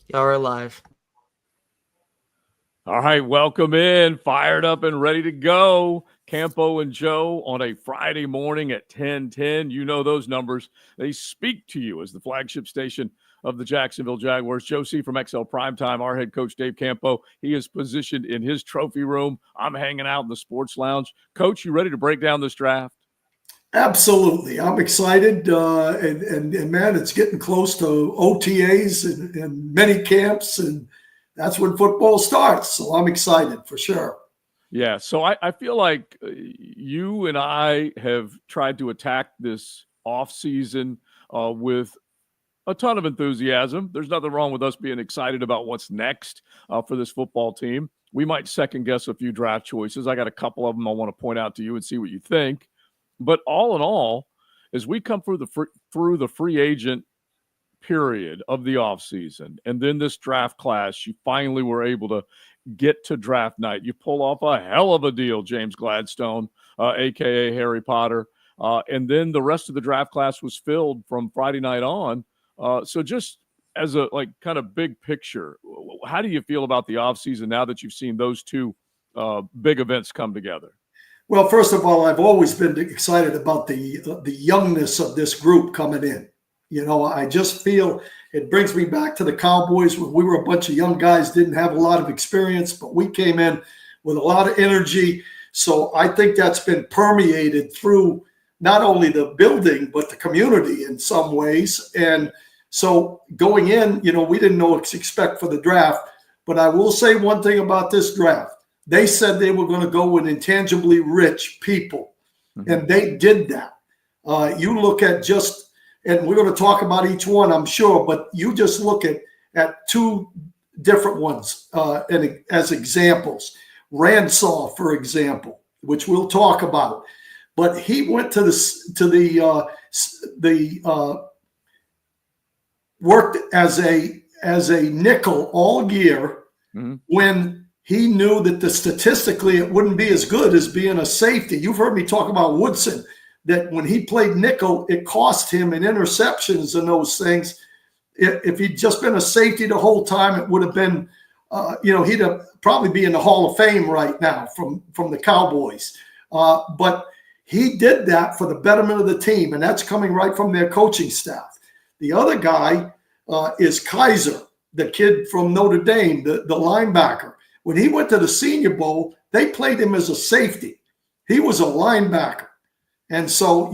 Y'all are live. All right, welcome in, fired up and ready to go. Campo and Joe on a Friday morning at 10:10. You know those numbers. They speak to you as the flagship station of the Jacksonville Jaguars. Joe C. from XL Primetime, our head coach Dave Campo. He is positioned in his trophy room. I'm hanging out in the sports lounge. Coach, you ready to break down this draft? Absolutely. I'm excited. And man, it's getting close to OTAs and many camps, and that's when football starts. So I'm excited for sure. Yeah, so I feel like you and I have tried to attack this offseason with a ton of enthusiasm. There's nothing wrong with us being excited about what's next for this football team. We might second guess a few draft choices. I got a couple of them I want to point out to you and see what you think. But all in all, as we come through the free agent period of the offseason and then this draft class, you finally were able to get to draft night. You pull off a hell of a deal, James Gladstone, a.k.a. Harry Potter. And then the rest of the draft class was filled from Friday night on. So just as a kind of big picture, how do you feel about the offseason now that you've seen those two big events come together? Well, first of all, I've always been excited about the youngness of this group coming in. You know, I just feel it brings me back to the Cowboys when we were a bunch of young guys, didn't have a lot of experience, but we came in with a lot of energy. So I think that's been permeated through not only the building, but the community in some ways. And so going in, you know, we didn't know what to expect for the draft. But I will say one thing about this draft. They said they were going to go with intangibly rich people, and they did that. You look at just, and we're going to talk about each one, I'm sure, but you just look at two different ones and as examples. Ransaw, for example, which we'll talk about, but he went to the worked as a nickel all year when he knew that statistically it wouldn't be as good as being a safety. You've heard me talk about Woodson, that when he played nickel, it cost him in interceptions and those things. If he'd just been a safety the whole time, it would have been, he'd have probably be in the Hall of Fame right now from the Cowboys. But he did that for the betterment of the team, and that's coming right from their coaching staff. The other guy is Kaiser, the kid from Notre Dame, the linebacker. When he went to the Senior Bowl, they played him as a safety. He was a linebacker. And so,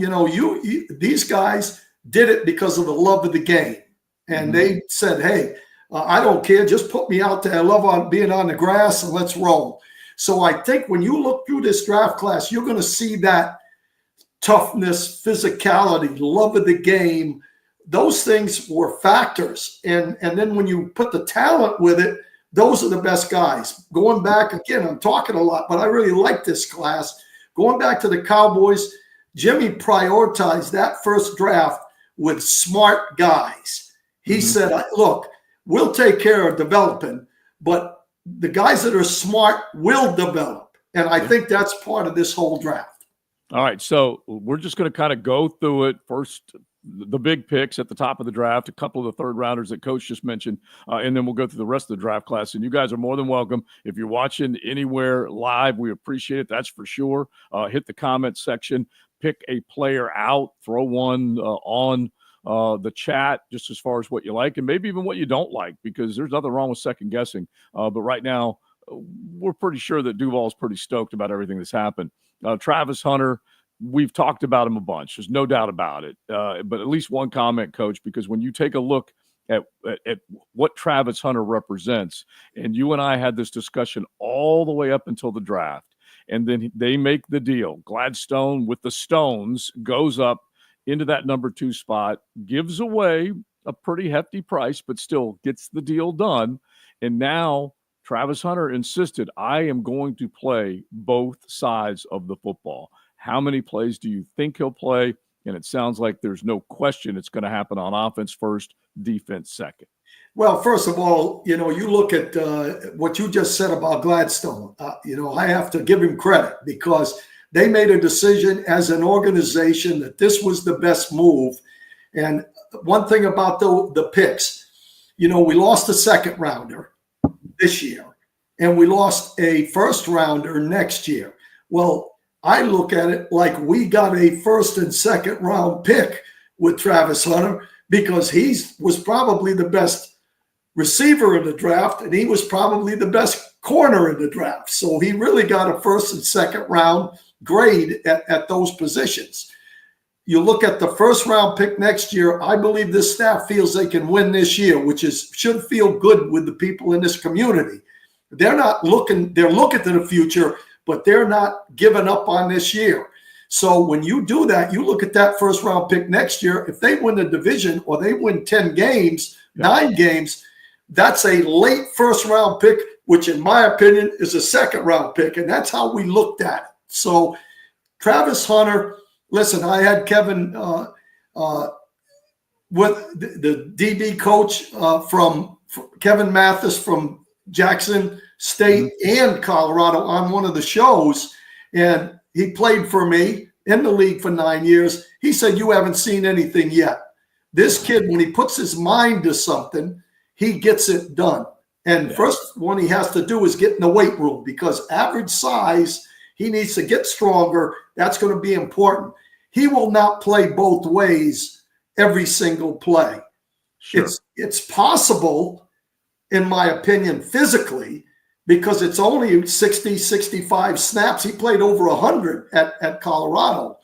these guys did it because of the love of the game. And they said, hey, I don't care. Just put me out there. I love being on the grass, and let's roll. So I think when you look through this draft class, you're going to see that toughness, physicality, love of the game. Those things were factors. And then when you put the talent with it, those are the best guys. Going back, again, I'm talking a lot, but I really like this class. Going back to the Cowboys, Jimmy prioritized that first draft with smart guys. He said, look, we'll take care of developing, but the guys that are smart will develop. And I think that's part of this whole draft. All right, so we're just going to kind of go through it first. The big picks at the top of the draft, a couple of the third rounders that Coach just mentioned, and then we'll go through the rest of the draft class. And you guys are more than welcome. If you're watching anywhere live, we appreciate it. That's for sure. Hit the comment section, pick a player out, throw one on the chat just as far as what you like and maybe even what you don't like, because there's nothing wrong with second guessing. But right now, we're pretty sure that Duval's pretty stoked about everything that's happened. Travis Hunter, we've talked about him a bunch. There's no doubt about it. But at least one comment, Coach, because when you take a look at what Travis Hunter represents, and you and I had this discussion all the way up until the draft, and then they make the deal. Gladstone with the Stones goes up into that number 2 spot, gives away a pretty hefty price, but still gets the deal done. And now Travis Hunter insisted, I am going to play both sides of the football. How many plays do you think he'll play? And it sounds like there's no question it's going to happen on offense first, defense second. Well, first of all, you look at what you just said about Gladstone. I have to give him credit because they made a decision as an organization that this was the best move. And one thing about the picks, we lost a second rounder this year, and we lost a first rounder next year. Well, I look at it like we got a first and second round pick with Travis Hunter because he was probably the best receiver in the draft, and he was probably the best corner in the draft. So he really got a first and second round grade at those positions. You look at the first round pick next year, I believe this staff feels they can win this year, which should feel good with the people in this community. They're looking to the future, but they're not giving up on this year. So when you do that, you look at that first round pick next year, if they win the division or they win 10 games, 9 games, that's a late first round pick, which in my opinion is a second round pick. And that's how we looked at it. So Travis Hunter, listen, I had Kevin with the DB coach from Kevin Mathis from Jackson State and Colorado on one of the shows. And he played for me in the league for 9 years. He said, you haven't seen anything yet. This kid, when he puts his mind to something, he gets it done. And first one he has to do is get in the weight room because average size, he needs to get stronger. That's going to be important. He will not play both ways every single play. Sure. It's possible, in my opinion, physically, because it's only 60, 65 snaps. He played over 100 at Colorado.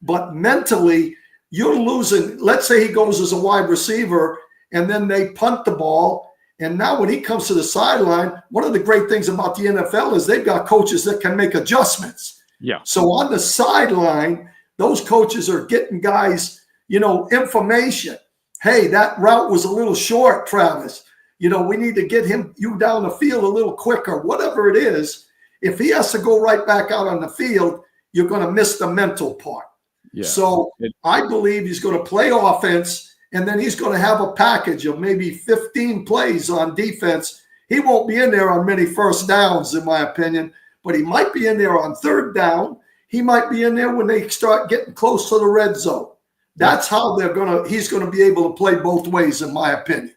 But mentally, you're losing. Let's say he goes as a wide receiver and then they punt the ball. And now when he comes to the sideline, one of the great things about the NFL is they've got coaches that can make adjustments. Yeah. So on the sideline, those coaches are getting guys, information. Hey, that route was a little short, Travis. We need to get you down the field a little quicker, whatever it is. If he has to go right back out on the field, you're going to miss the mental part. Yeah. So I believe he's going to play offense, and then he's going to have a package of maybe 15 plays on defense. He won't be in there on many first downs, in my opinion, but he might be in there on third down. He might be in there when they start getting close to the red zone. That's how he's going to be able to play both ways, in my opinion.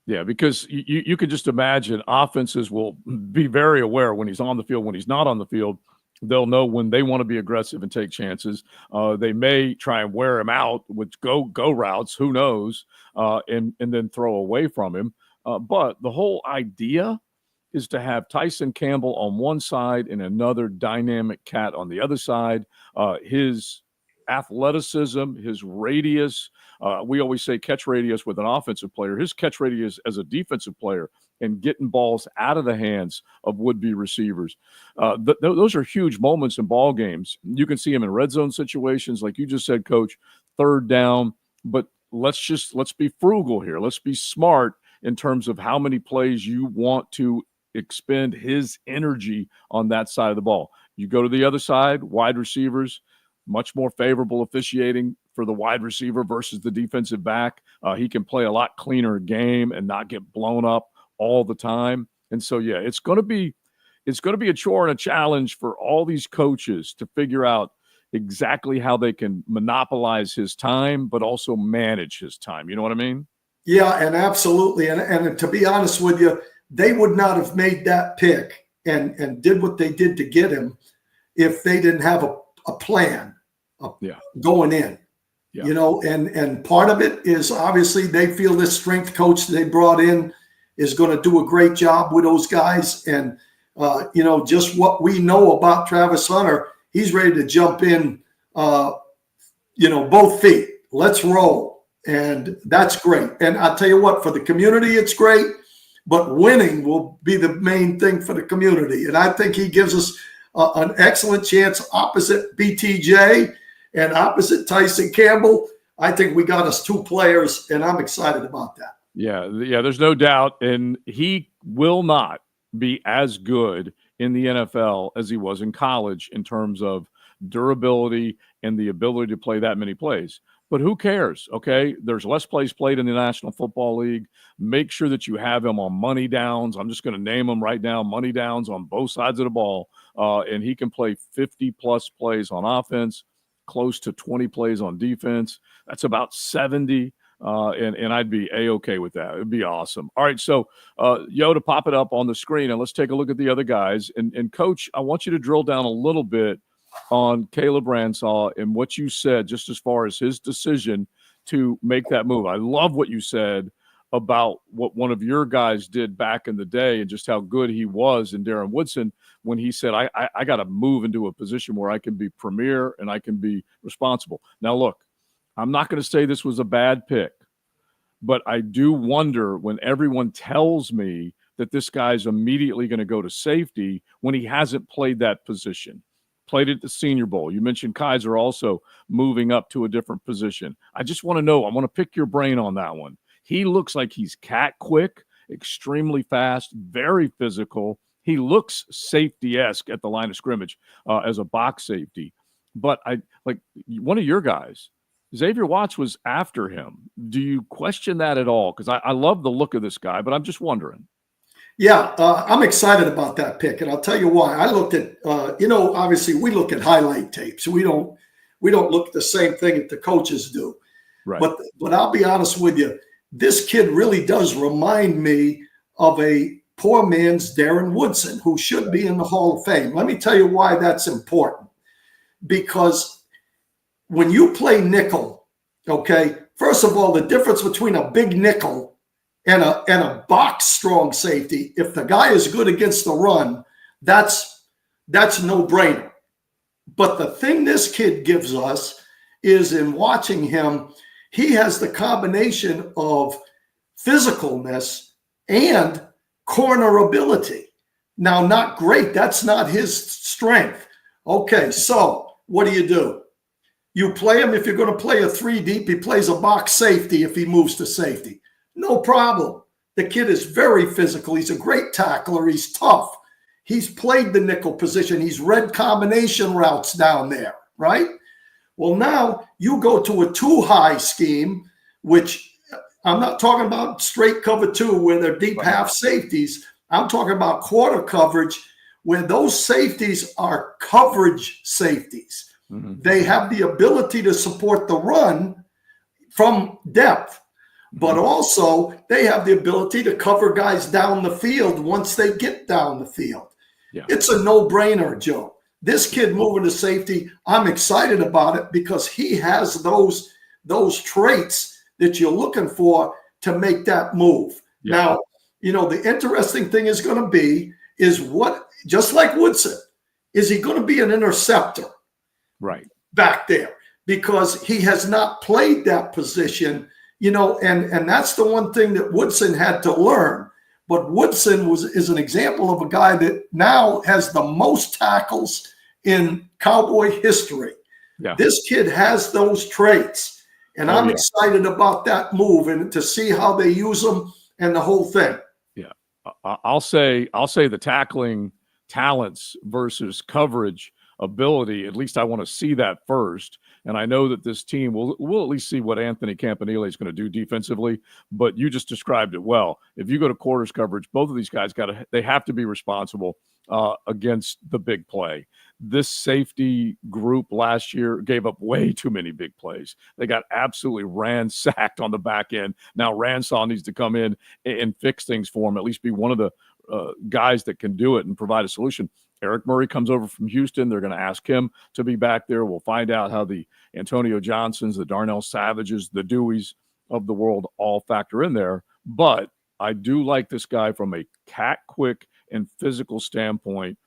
Yeah, because you could just imagine offenses will be very aware when he's on the field, when he's not on the field. They'll know when they want to be aggressive and take chances. They may try and wear him out with go routes, who knows, and then throw away from him. But the whole idea is to have Tyson Campbell on one side and another dynamic cat on the other side. His athleticism, his radius. We always say catch radius with an offensive player. His catch radius as a defensive player and getting balls out of the hands of would-be receivers. Those are huge moments in ball games. You can see him in red zone situations, like you just said, Coach, third down. But let's be frugal here. Let's be smart in terms of how many plays you want to expend his energy on that side of the ball. You go to the other side, wide receivers, much more favorable officiating for the wide receiver versus the defensive back. He can play a lot cleaner game and not get blown up all the time. And so, yeah, it's going to be a chore and a challenge for all these coaches to figure out exactly how they can monopolize his time, but also manage his time. You know what I mean? Yeah, and absolutely. And to be honest with you, they would not have made that pick and did what they did to get him if they didn't have a plan going in. Yeah. And part of it is obviously they feel this strength coach they brought in is going to do a great job with those guys. And, just what we know about Travis Hunter, he's ready to jump in, both feet. Let's roll. And that's great. And I'll tell you what, for the community, it's great, but winning will be the main thing for the community. And I think he gives us an excellent chance opposite BTJ and opposite Tyson Campbell. I think we got us 2 players, and I'm excited about that. Yeah, there's no doubt. And he will not be as good in the NFL as he was in college in terms of durability and the ability to play that many plays. But who cares, okay? There's less plays played in the National Football League. Make sure that you have him on money downs. I'm just going to name them right now, money downs on both sides of the ball. And he can play 50-plus plays on offense, close to 20 plays on defense. That's about 70 and I'd be A-okay with that. It'd be awesome. All right, so Yo, to pop it up on the screen, and let's take a look at the other guys. And Coach, I want you to drill down a little bit on Caleb Ransaw and what you said, just as far as his decision to make that move. I love what you said about what one of your guys did back in the day and just how good he was in Darren Woodson when he said, I got to move into a position where I can be premier and I can be responsible. Now, look, I'm not going to say this was a bad pick, but I do wonder when everyone tells me that this guy's immediately going to go to safety when he hasn't played that position. Played at the Senior Bowl. You mentioned Kaiser also moving up to a different position. I just want to know, I want to pick your brain on that one. He looks like he's cat quick, extremely fast, very physical. He looks safety-esque at the line of scrimmage as a box safety. But I like one of your guys, Xavier Watts, was after him. Do you question that at all? Because I love the look of this guy, but I'm just wondering. Yeah, I'm excited about that pick, and I'll tell you why. I looked at, obviously we look at highlight tapes. We don't look at the same thing that the coaches do. Right. But I'll be honest with you, this kid really does remind me of a poor man's Darren Woodson, who should be in the Hall of Fame. Let me tell you why that's important. Because when you play nickel, okay, first of all, the difference between a big nickel and a box strong safety, if the guy is good against the run, that's no brainer. But the thing this kid gives us is, in watching him, he has the combination of physicalness and corner ability. Now, not great. That's not his strength. Okay, so what do? You play him if you're going to play a 3 deep. He plays a box safety if he moves to safety. No problem. The kid is very physical. He's a great tackler. He's tough. He's played the nickel position. He's read combination routes down there, right? Well, now you go to a 2-high scheme, which I'm not talking about straight cover 2 where they're deep half safeties. I'm talking about quarter coverage where those safeties are coverage safeties. Mm-hmm. They have the ability to support the run from depth, but also they have the ability to cover guys down the field once they get down the field. Yeah. It's a no-brainer, Joe. This kid moving to safety, I'm excited about it because he has those traits that you're looking for to make that move. Yeah. Now, the interesting thing is going to be what, just like Woodson, is he going to be an interceptor? Right. Back there, because he has not played that position, and that's the one thing that Woodson had to learn. But Woodson is an example of a guy that now has the most tackles in Cowboy history. Yeah. This kid has those traits, and I'm excited about that move and to see how they use them and the whole thing. Yeah, I'll say the tackling talents versus coverage ability. At least I want to see that first. And I know that this team will at least see what Anthony Campanile is going to do defensively, but you just described it well. If you go to quarters coverage, both of these guys they have to be responsible against the big play. This safety group last year gave up way too many big plays. They got absolutely ransacked on the back end. Now Ransaw needs to come in and fix things for him, at least be one of the guys that can do it and provide a solution. Eric Murray comes over from Houston. They're going to ask him to be back there. We'll find out how the Antonio Johnsons, the Darnell Savages, the Deweys of the world all factor in there. But I do like this guy from a cat quick and physical standpoint.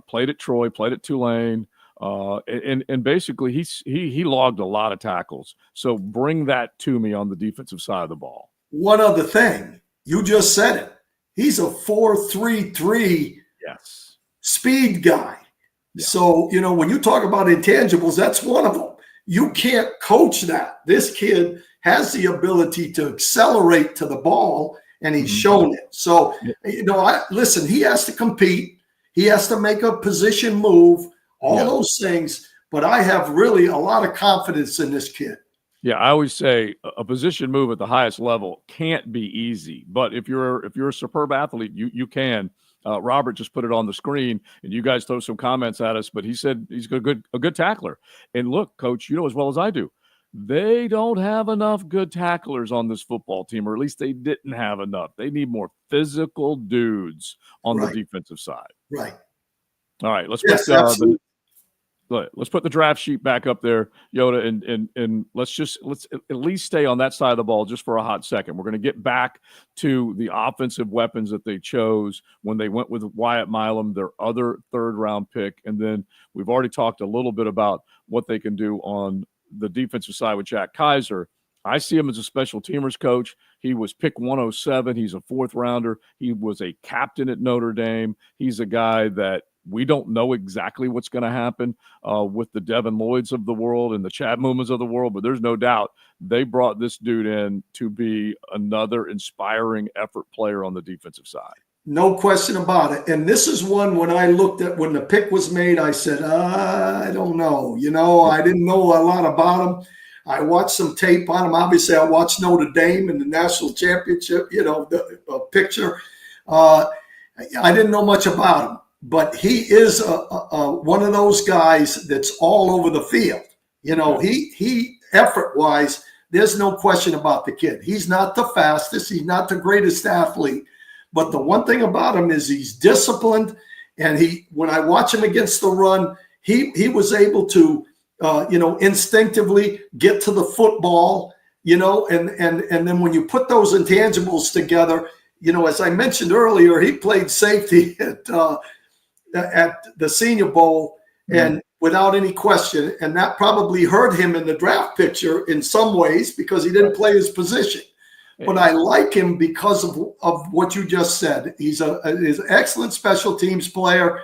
Played at Troy, played at Tulane, and basically he logged a lot of tackles. So bring that to me on the defensive side of the ball. One other thing, you just said it. He's a 4.33 speed guy. Yeah. So, when you talk about intangibles, that's one of them. You can't coach that. This kid has the ability to accelerate to the ball, and he's shown it. So, listen, he has to compete. He has to make a position move, all those things. But I have really a lot of confidence in this kid. Yeah, I always say a position move at the highest level can't be easy. But if you're a superb athlete, you can. Robert just put it on the screen, and you guys throw some comments at us. But he said he's a good tackler. And look, Coach, you know as well as I do, They don't have enough good tacklers on this football team, or at least they didn't have enough. They need more physical dudes on the Right. defensive side. Right. All right, let's Yes, put absolutely. let's put the draft sheet back up there, Yoda, and let's at least stay on that side of the ball just for a hot second. We're going to get back to the offensive weapons that they chose when they went with Wyatt Milam, their other third-round pick, and then we've already talked a little bit about what they can do on the defensive side with Jack Kaiser. I see him as a special teamers coach. He was pick 107. He's a fourth rounder. He was a captain at Notre Dame. He's a guy that we don't know exactly what's going to happen with the Devin Lloyds of the world and the Chad Mumas of the world, but there's no doubt they brought this dude in to be another inspiring effort player on the defensive side. No question about it. And this is one when I looked at when the pick was made, I said, I don't know. I didn't know a lot about him. I watched some tape on him. Obviously, I watched Notre Dame in the national championship, the picture. I didn't know much about him. But he is one of those guys that's all over the field. He effort-wise, there's no question about the kid. He's not the fastest. He's not the greatest athlete. But the one thing about him is he's disciplined. And when I watch him against the run, he was able to, instinctively get to the football, and then when you put those intangibles together, as I mentioned earlier, he played safety at the Senior Bowl, and without any question, and that probably hurt him in the draft picture in some ways because he didn't play his position. But I like him because of what you just said. He's an excellent special teams player.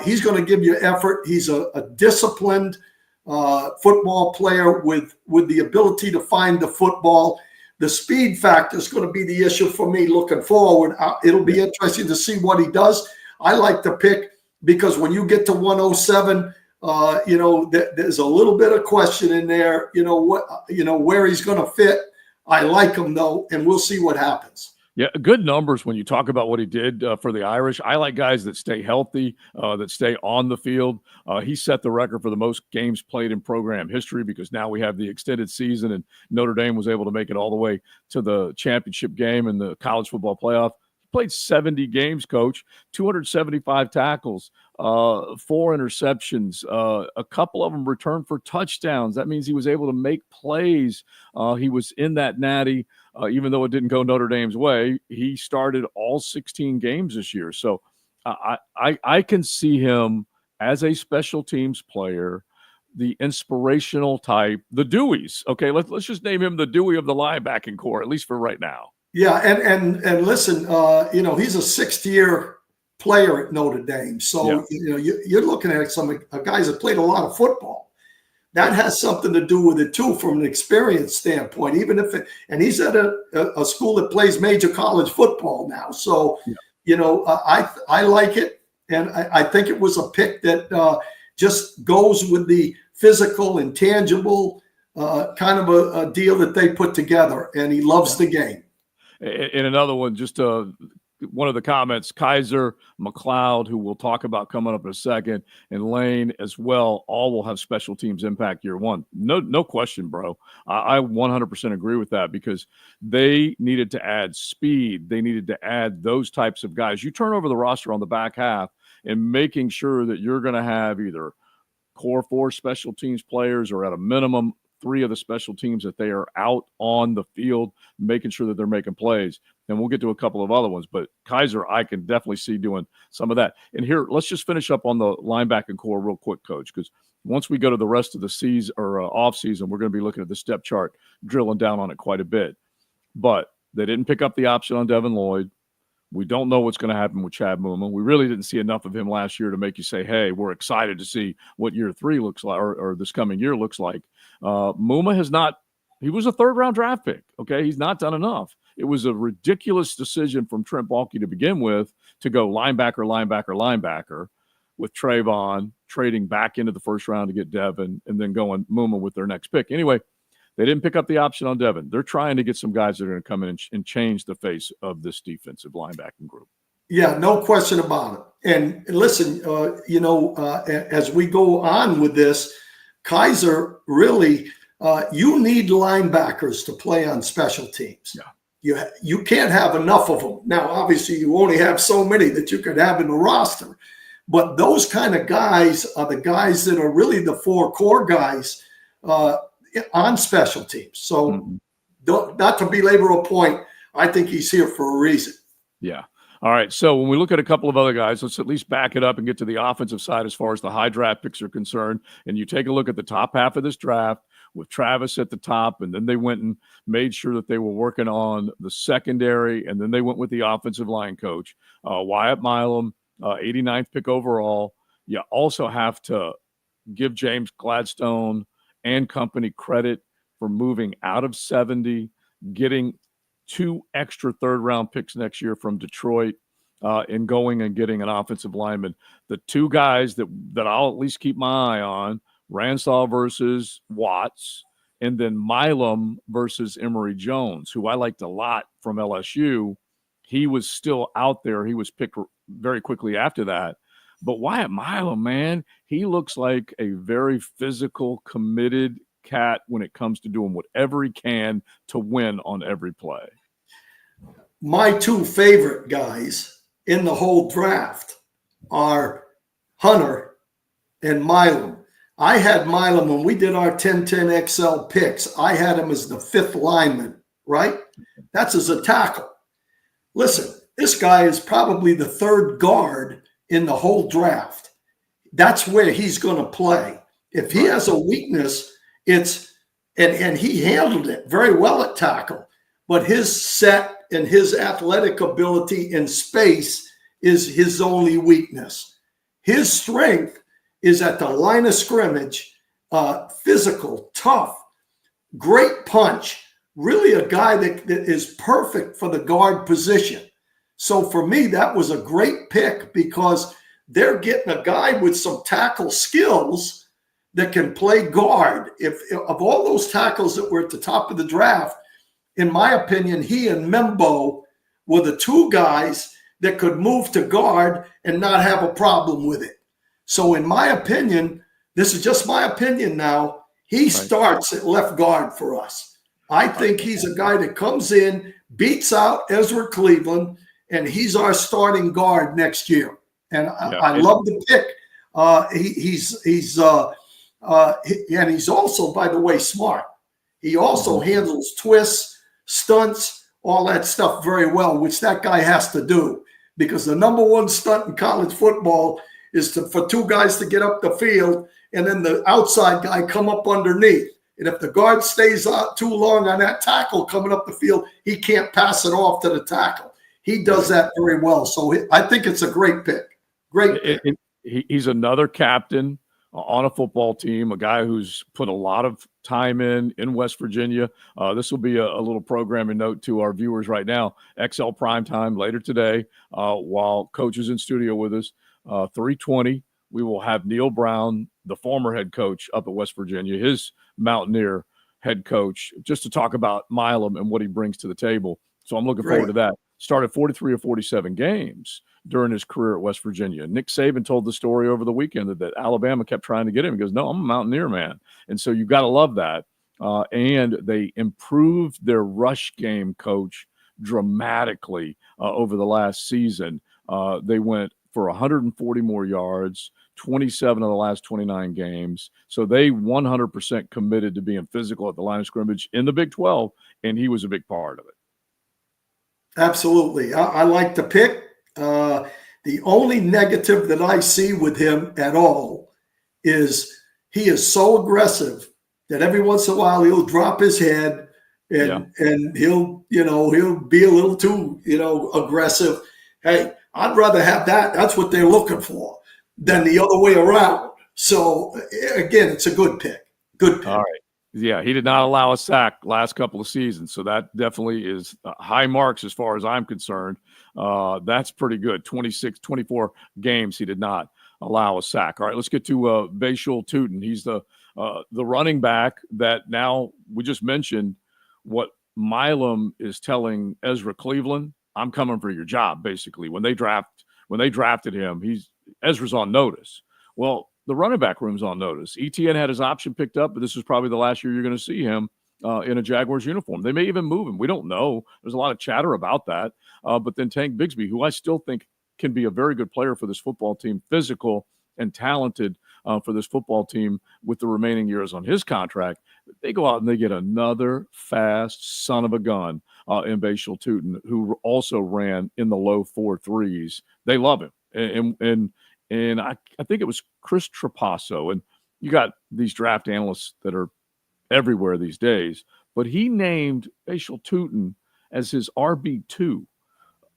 He's going to give you effort. He's a disciplined football player with the ability to find the football. The speed factor is going to be the issue for me looking forward. It'll be interesting to see what he does. I like the pick because when you get to 107, there's a little bit of question in there, where he's going to fit. I like him though, and we'll see what happens. Yeah, good numbers when you talk about what he did for the Irish. I like guys that stay healthy, that stay on the field. He set the record for the most games played in program history because now we have the extended season, and Notre Dame was able to make it all the way to the championship game and the college football playoff. Played 70 games, Coach, 275 tackles, 4 interceptions, a couple of them returned for touchdowns. That means he was able to make plays. He was in that natty, even though it didn't go Notre Dame's way. He started all 16 games this year. So I can see him as a special teams player, the inspirational type, the Deweys. Okay, let's just name him the Dewey of the linebacking core, at least for right now. Yeah, and listen, he's a 6th-year player at Notre Dame, so you're looking at some guys that played a lot of football. That has something to do with it too, from an experience standpoint. Even if and he's at a school that plays major college football now, so I like it, and I think it was a pick that just goes with the physical, intangible kind of a deal that they put together, and he loves the game. In another one, just one of the comments, Kaiser, McLeod, who we'll talk about coming up in a second, and Lane as well, all will have special teams impact year one. No question, bro. I 100% agree with that because they needed to add speed. They needed to add those types of guys. You turn over the roster on the back half and making sure that you're going to have either core 4 special teams players or at a minimum 3 of the special teams that they are out on the field, making sure that they're making plays. And we'll get to a couple of other ones, but Kaiser, I can definitely see doing some of that. And here, let's just finish up on the linebacking core real quick, Coach, because once we go to the rest of the season or off season, we're going to be looking at the step chart, drilling down on it quite a bit. But they didn't pick up the option on Devin Lloyd. We don't know what's going to happen with Chad Muma. We really didn't see enough of him last year to make you say, hey, we're excited to see what year 3 looks like or this coming year looks like. Muma has not – he was a third-round draft pick, okay? He's not done enough. It was a ridiculous decision from Trent Baalke to begin with to go linebacker with Trayvon, trading back into the first round to get Devin, and then going Muma with their next pick. Anyway, they didn't pick up the option on Devin. They're trying to get some guys that are going to come in and change the face of this defensive linebacking group. Yeah, no question about it. And listen, as we go on with this, Kaiser really, You need linebackers to play on special teams. Yeah. You can't have enough of them. Now, obviously, you only have so many that you could have in the roster. But those kind of guys are the guys that are really the four core guys on special teams. So not to belabor a point, I think he's here for a reason. Yeah. All right. So when we look at a couple of other guys, let's at least back it up and get to the offensive side as far as the high draft picks are concerned. And you take a look at the top half of this draft with Travis at the top, and then they went and made sure that they were working on the secondary, and then they went with the offensive line coach, Wyatt Milam, 89th pick overall. You also have to give James Gladstone and company credit for moving out of 70, getting 2 extra third-round picks next year from Detroit, and going and getting an offensive lineman. The 2 guys that I'll at least keep my eye on, Ransall versus Watts, and then Milam versus Emory Jones, who I liked a lot from LSU. He was still out there. He was picked very quickly after that. But Wyatt Milam, man, he looks like a very physical, committed cat when it comes to doing whatever he can to win on every play. My 2 favorite guys in the whole draft are Hunter and Milam. I had Milam when we did our 10-10 XL picks. I had him as the 5th lineman, right? That's as a tackle. Listen, this guy is probably the 3rd guard in the whole draft. That's where he's going to play. If he has a weakness, it's and he handled it very well at tackle, but his set and his athletic ability in space is his only weakness. His strength is at the line of scrimmage, physical, tough, great punch, really a guy that is perfect for the guard position. So for me, that was a great pick because they're getting a guy with some tackle skills that can play guard. If of all those tackles that were at the top of the draft, in my opinion, he and Membo were the 2 guys that could move to guard and not have a problem with it. So in my opinion, this is just my opinion now, he starts at left guard for us. I think he's a guy that comes in, beats out Ezra Cleveland, and he's our starting guard next year. And I love the pick. And he's also, by the way, smart. He also handles twists, stunts, all that stuff very well, which that guy has to do, because the number 1 stunt in college football is for 2 guys to get up the field and then the outside guy come up underneath. And if the guard stays out too long on that tackle coming up the field, he can't pass it off to the tackle. He does that very well. So I think it's a great pick. Great pick. He's another captain on a football team, a guy who's put a lot of time in West Virginia. This will be a little programming note to our viewers right now. XL Primetime later today, while Coach is in studio with us, 3:20, we will have Neil Brown, the former head coach up at West Virginia, his Mountaineer head coach, just to talk about Milam and what he brings to the table. So I'm looking forward to that. Started 43 or 47 games during his career at West Virginia. Nick Saban told the story over the weekend that Alabama kept trying to get him. He goes, no, I'm a Mountaineer, man. And so you've got to love that. And they improved their rush game, Coach, dramatically over the last season. They went for 140 more yards, 27 of the last 29 games. So they 100% committed to being physical at the line of scrimmage in the Big 12, and he was a big part of it. Absolutely. I like the pick. The only negative that I see with him at all is he is so aggressive that every once in a while he'll drop his head and he'll be a little too, aggressive. Hey, I'd rather have that. That's what they're looking for than the other way around. So again, it's a good pick. Good pick. All right. Yeah, he did not allow a sack last couple of seasons, so that definitely is high marks as far as I'm concerned. That's pretty good. 24 games he did not allow a sack. All right, let's get to Bashul Tootin. He's the running back that now we just mentioned what Milam is telling Ezra Cleveland. I'm coming for your job, basically. When they drafted him, Ezra's on notice. Well, the running back room's on notice. ETN had his option picked up, but this is probably the last year you're going to see him in a Jaguars uniform. They may even move him. We don't know. There's a lot of chatter about that. But then Tank Bigsby, who I still think can be a very good player for this football team, physical and talented for this football team with the remaining years on his contract. They go out and they get another fast son of a gun in Bashal Tootin, who also ran in the low 4.3s. They love him. And I think it was Chris Trapasso. And you got these draft analysts that are everywhere these days, but he named Bashal Tootin as his RB2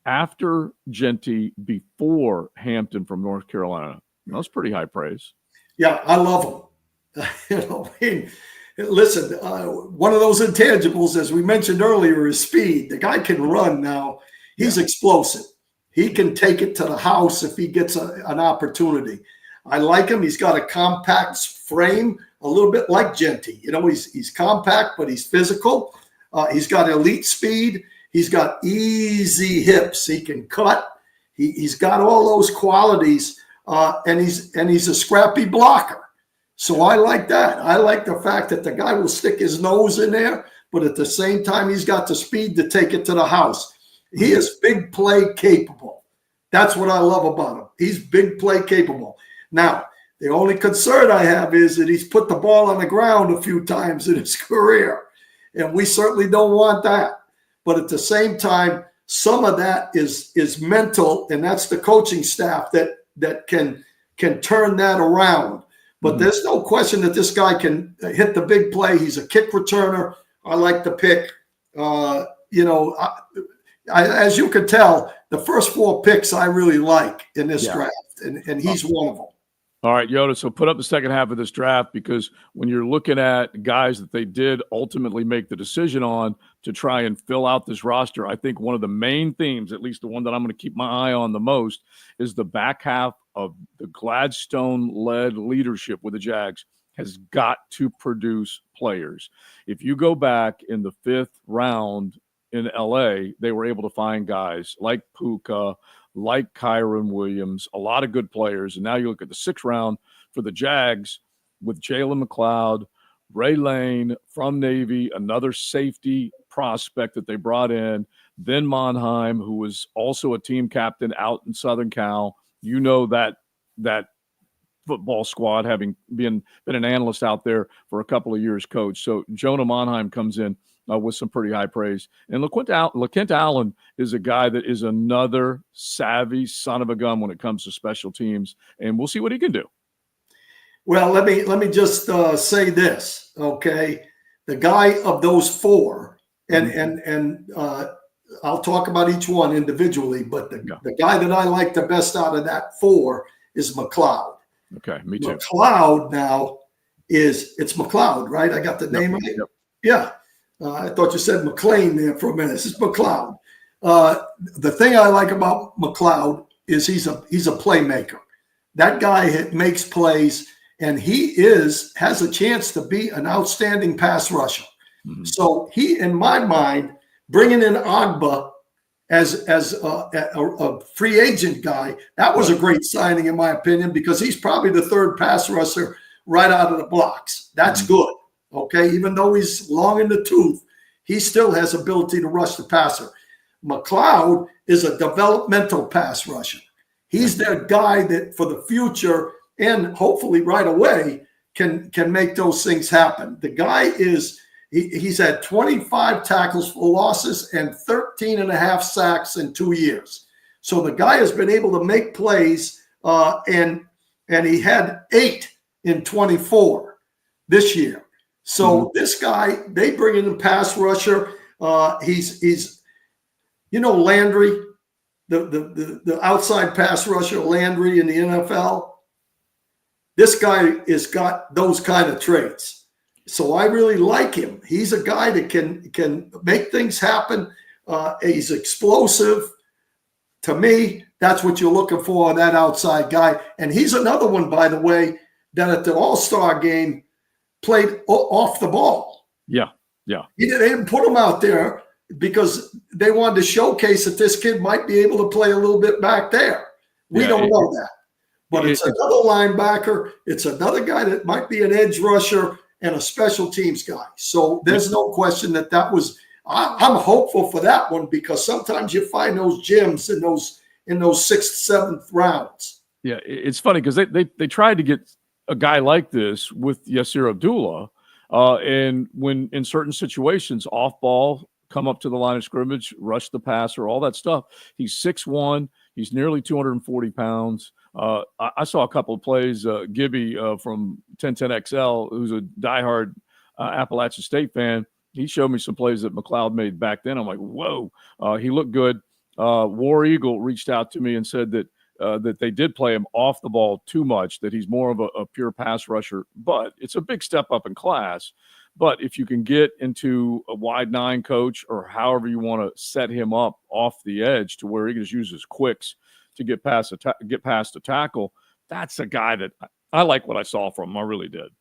after Genty, before Hampton from North Carolina. That's pretty high praise. Yeah, I love him. Listen, one of those intangibles, as we mentioned earlier, is speed. The guy can run now. He's explosive. He can take it to the house if he gets an opportunity. I like him. He's got a compact frame, a little bit like Genty. He's compact, but he's physical. He's got elite speed. He's got easy hips. He can cut. He's got all those qualities, and he's a scrappy blocker. So I like that. I like the fact that the guy will stick his nose in there, but at the same time, he's got the speed to take it to the house. He is big play capable. That's what I love about him. He's big play capable. Now, the only concern I have is that he's put the ball on the ground a few times in his career, and we certainly don't want that. But at the same time, some of that is mental, and that's the coaching staff that can turn that around. But there's no question that this guy can hit the big play. He's a kick returner. I like the pick. As you can tell, the first 4 picks I really like in this draft, and he's one of them. All right, Yoda, so put up the second half of this draft, because when you're looking at guys that they did ultimately make the decision on to try and fill out this roster, I think one of the main themes, at least the one that I'm going to keep my eye on the most, is the back half of the Gladstone-led leadership with the Jags has got to produce players. If you go back in the 5th round in LA, they were able to find guys like Puka, like Kyron Williams, a lot of good players. And now you look at the 6th round for the Jags with Jalen McLeod, Ray Lane from Navy, another safety prospect that they brought in, then Monheim, who was also a team captain out in Southern Cal. You know that football squad, having been an analyst out there for a couple of years, coach. So Jonah Monheim comes in with some pretty high praise. And LaKent Allen is a guy that is another savvy son of a gun when it comes to special teams, and we'll see what he can do. Well, let me just say this, okay? The guy of those 4, and I'll talk about each one individually, but the guy that I like the best out of that 4 is McLeod. Okay, me too. McLeod now it's McLeod, right? I got the name right? Yep. Yeah. I thought you said McLean there for a minute. This is McLeod. The thing I like about McLeod is he's a playmaker. That guy makes plays, and he has a chance to be an outstanding pass rusher. Mm-hmm. So he, in my mind, bringing in Agba as a free agent guy, that was a great signing in my opinion, because he's probably the 3rd pass rusher right out of the blocks. That's good. Okay, even though he's long in the tooth, he still has ability to rush the passer. McLeod is a developmental pass rusher. He's their guy that for the future and hopefully right away can make those things happen. The guy he's had 25 tackles for losses and 13 and a half sacks in 2 years. So the guy has been able to make plays, and he had 8 in 24 this year. So this guy, they bring in a pass rusher. He's Landry, the outside pass rusher, Landry in the NFL. This guy has got those kind of traits. So I really like him. He's a guy that can make things happen. He's explosive. To me, that's what you're looking for in that outside guy. And he's another one, by the way, that at the All-Star game played off the ball. Yeah. They didn't put him out there because they wanted to showcase that this kid might be able to play a little bit back there. We don't know that. but it's another linebacker. It's another guy that might be an edge rusher and a special teams guy. So there's no question that was. I'm hopeful for that one because sometimes you find those gems in those sixth, seventh rounds. Yeah, it's funny because they tried to get a guy like this with Yasir Abdullah, and when in certain situations, off ball, come up to the line of scrimmage, rush the passer, all that stuff. He's 6'1", he's nearly 240 pounds. I saw a couple of plays. Gibby from 1010XL, who's a diehard Appalachian State fan, he showed me some plays that McLeod made back then. I'm like, whoa, he looked good. War Eagle reached out to me and said that they did play him off the ball too much, that he's more of a pure pass rusher. But it's a big step up in class. But if you can get into a wide nine coach or however you want to set him up off the edge to where he can just use his quicks to get past a tackle, that's a guy that I like what I saw from him. I really did.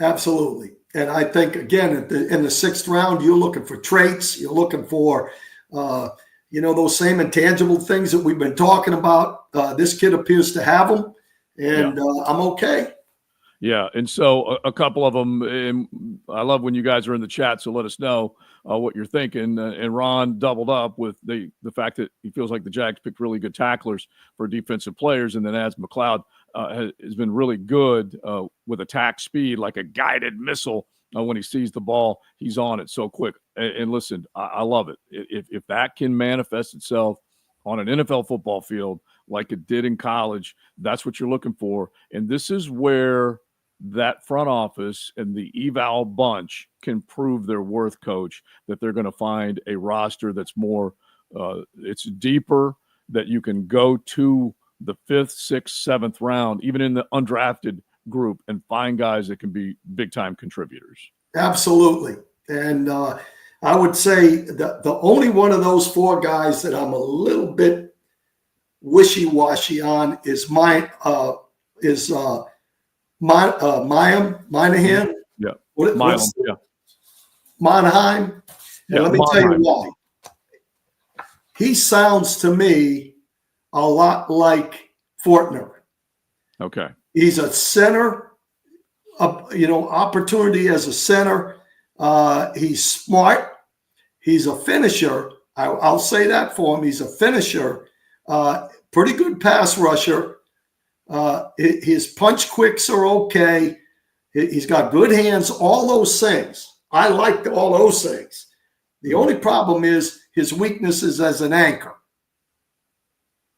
Absolutely. And I think, again, in the sixth round, you're looking for traits. You're looking for, those same intangible things that we've been talking about. This kid appears to have them, and I'm okay. Yeah, and so a couple of them, and I love when you guys are in the chat, so let us know what you're thinking. And Ron doubled up with the fact that he feels like the Jags picked really good tacklers for defensive players, and then adds McLeod has been really good with attack speed, like a guided missile. When he sees the ball, he's on it so quick. And listen, I love it. If that can manifest itself on an NFL football field like it did in college, that's what you're looking for. And this is where that front office and the eval bunch can prove their worth, Coach, that they're going to find a roster that's more it's deeper, that you can go to the 5th, 6th, 7th round, even in the undrafted group, and find guys that can be big-time contributors. Absolutely. And I would say that the only one of those four guys that I'm a little bit wishy-washy on is Moynihan. Yeah. Monheim. And let me tell you why. He sounds to me a lot like Fortner. Okay. He's a center, opportunity as a center. He's smart. He's a finisher. I'll say that for him. He's a finisher. Pretty good pass rusher. His punch quicks are okay. He's got good hands, all those things. I like all those things. The only problem is his weakness is as an anchor.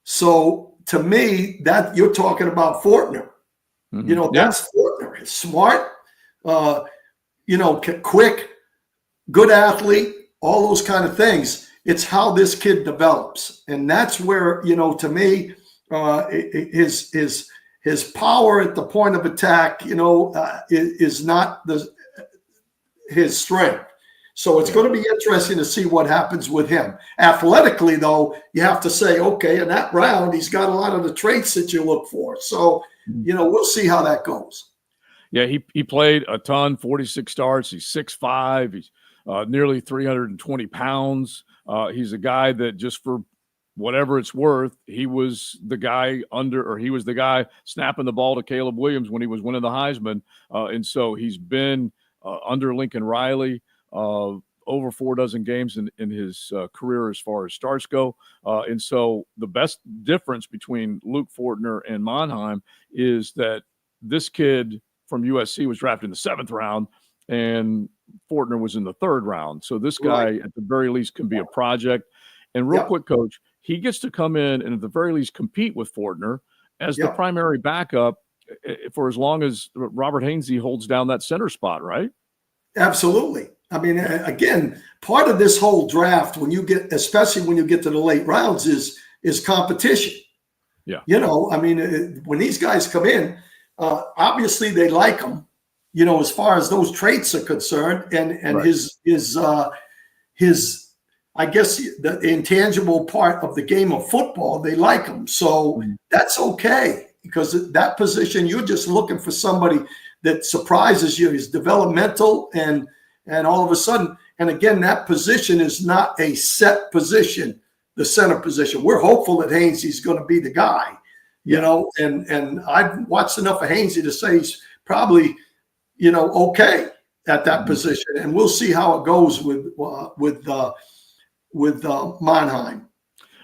So to me, that you're talking about Fortner. Mm-hmm. That's Fortner. He's smart, quick, good athlete, all those kind of things. It's how this kid develops. And that's where, to me, his power at the point of attack, is not his strength. So it's going to be interesting to see what happens with him. Athletically, though, you have to say, okay, in that round, he's got a lot of the traits that you look for. So, we'll see how that goes. Yeah, he played a ton, 46 starts. He's 6'5". He's nearly 320 pounds. He's a guy that, just for whatever it's worth, he was the guy snapping the ball to Caleb Williams when he was winning the Heisman. And so he's been under Lincoln Riley over 4 dozen games in his career as far as starts go. And so the best difference between Luke Fortner and Monheim is that this kid from USC was drafted in the 7th round and Fortner was in the 3rd round. So this guy, at the very least, can be a project. And real quick, Coach, he gets to come in and at the very least compete with Fortner as the primary backup for as long as Robert Hainsey holds down that center spot, right? Absolutely. I mean, again, part of this whole draft, especially when you get to the late rounds, is competition. Yeah. When these guys come in, obviously they like him, as far as those traits are concerned, and his I guess the intangible part of the game of football, they like him. So that's okay, because that position, you're just looking for somebody that surprises you. He's developmental and all of a sudden, and again, that position is not a set position, the center position. We're hopeful that Hainsey's going to be the guy, you know, and I've watched enough of Hainsey to say he's probably, you know, okay at that position, and we'll see how it goes with Mannheim.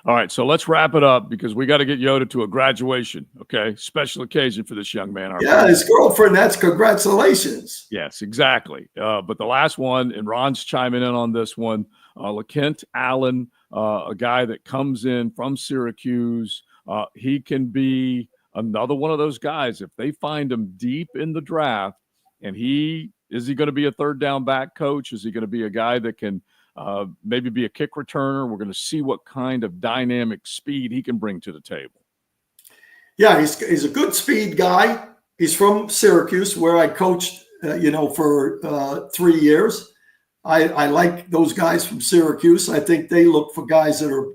All right, so let's wrap it up because we got to get Yoda to a graduation. Okay, special occasion for this young man. Yeah, his girlfriend. That's congratulations. Yes, exactly. But the last one, and Ron's chiming in on this one, LeKent Allen, a guy that comes in from Syracuse. He can be another one of those guys if they find him deep in the draft. And is he going to be a third down back coach? Is he going to be a guy that can maybe be a kick returner? We're going to see what kind of dynamic speed he can bring to the table. Yeah, he's a good speed guy. He's from Syracuse, where I coached, for 3 years. I like those guys from Syracuse. I think they look for guys that are,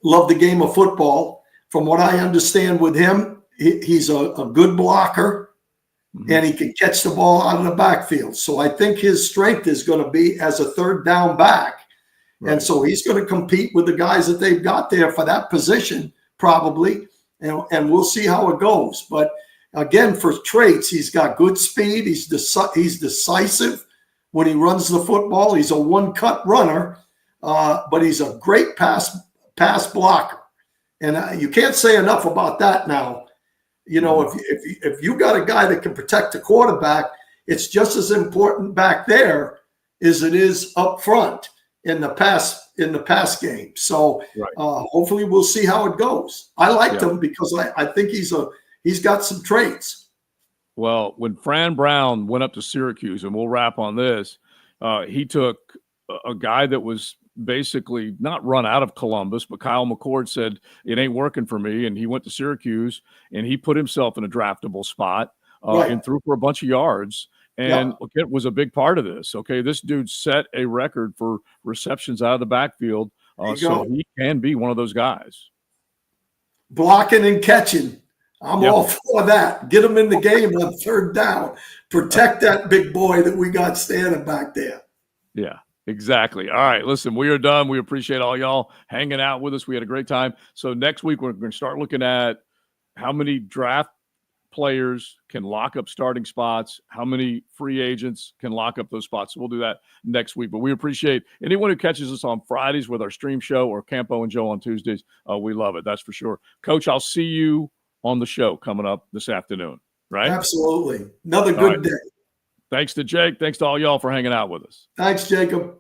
love the game of football. From what I understand with him, he's a good blocker. And he can catch the ball out of the backfield. So I think his strength is going to be as a third down back. Right. And so he's going to compete with the guys that they've got there for that position, probably. And we'll see how it goes. But again, for traits, he's got good speed. He's decisive when he runs the football. He's a one-cut runner, but he's a great pass blocker. And you can't say enough about that now. You know, if you got a guy that can protect the quarterback, it's just as important back there as it is up front in the pass game. So hopefully we'll see how it goes. I liked him because I think he's got some traits. Well, when Fran Brown went up to Syracuse, and we'll wrap on this, he took a guy that was basically not run out of Columbus, but Kyle McCord said, it ain't working for me. And he went to Syracuse and he put himself in a draftable spot and threw for a bunch of yards. And it was a big part of this. Okay. This dude set a record for receptions out of the backfield. So he can be one of those guys. Blocking and catching. I'm all for that. Get him in the game on third down. Protect that big boy that we got standing back there. Yeah. Exactly. All right. Listen, we are done. We appreciate all y'all hanging out with us. We had a great time. So next week, we're going to start looking at how many draft players can lock up starting spots, how many free agents can lock up those spots. So we'll do that next week. But we appreciate anyone who catches us on Fridays with our stream show or Campo and Joe on Tuesdays. We love it. That's for sure. Coach, I'll see you on the show coming up this afternoon, right? Absolutely. Another good day. Thanks to Jake. Thanks to all y'all for hanging out with us. Thanks, Jacob.